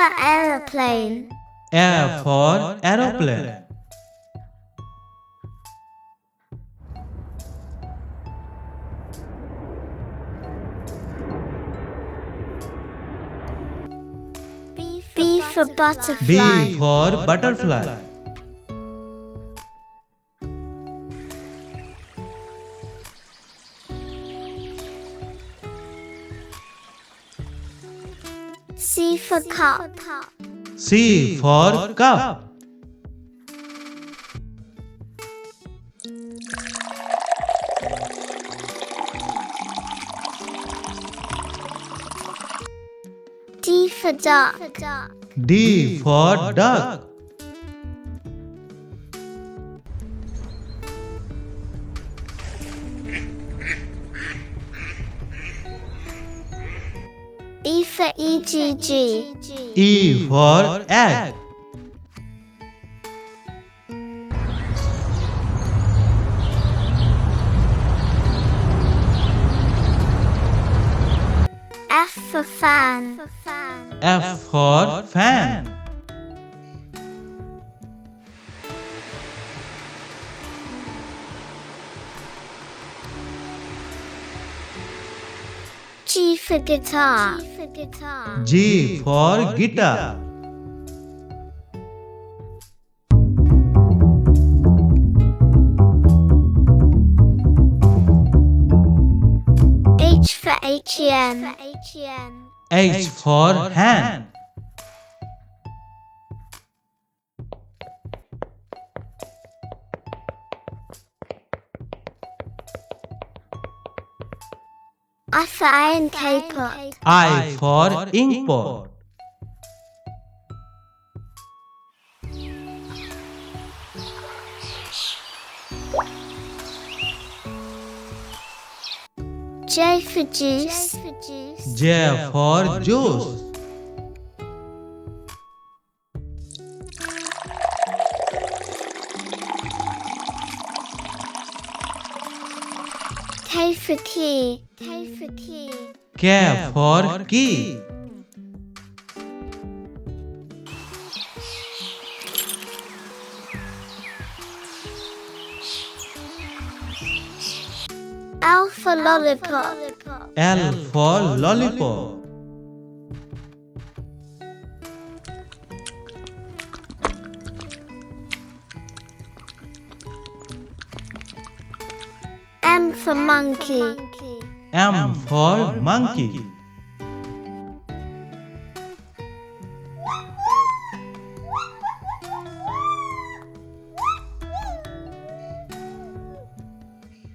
for aeroplane. A for aeroplane. B for butterfly. B for butterfly. C for cup. C for cup. D for duck. D for duck. E for egg. E for egg. F for fan. F for fan. G for guitar. G for guitar. H for HEN. H for hand. I for iron pot. I for ink pot. J for juice. J for juice. K for key. K for key. L for lollipop. L for lollipop. M for monkey. M for monkey.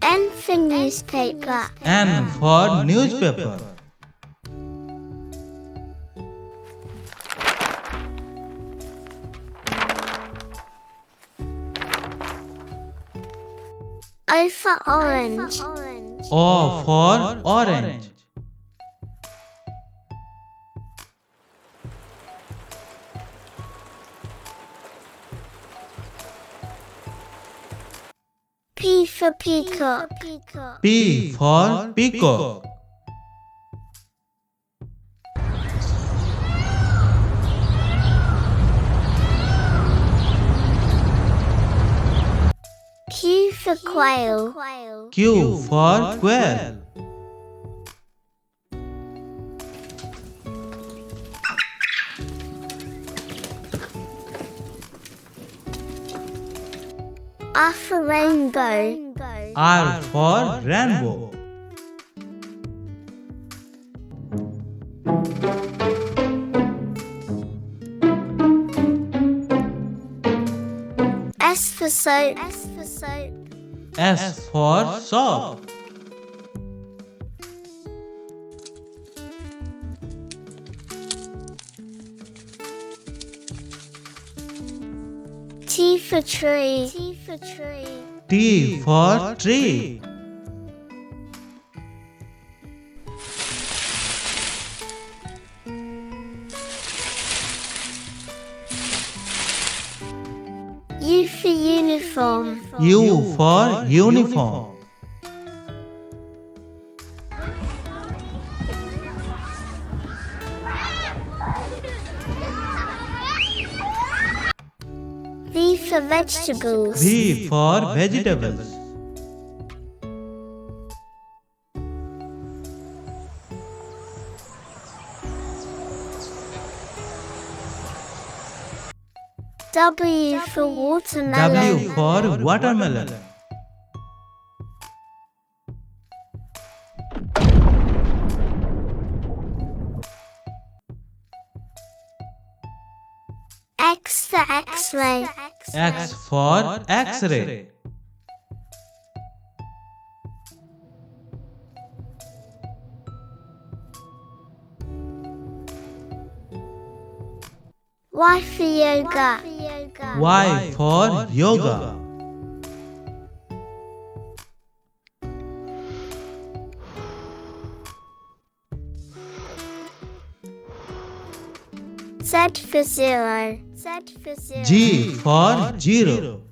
N for newspaper. N for newspaper. O for orange. O for orange. P for peacock. P for peacock. Q for quail. Q for quail. R for rainbow. R for rainbow. S for soap. S for soap. T for tree. T for tree. U for uniform. U for uniform. for vegetables. V for vegetables. W for watermelon. W for watermelon. X for X-ray. X for X-ray. Y for yoga. Y for yoga. Z for zero. G for zero.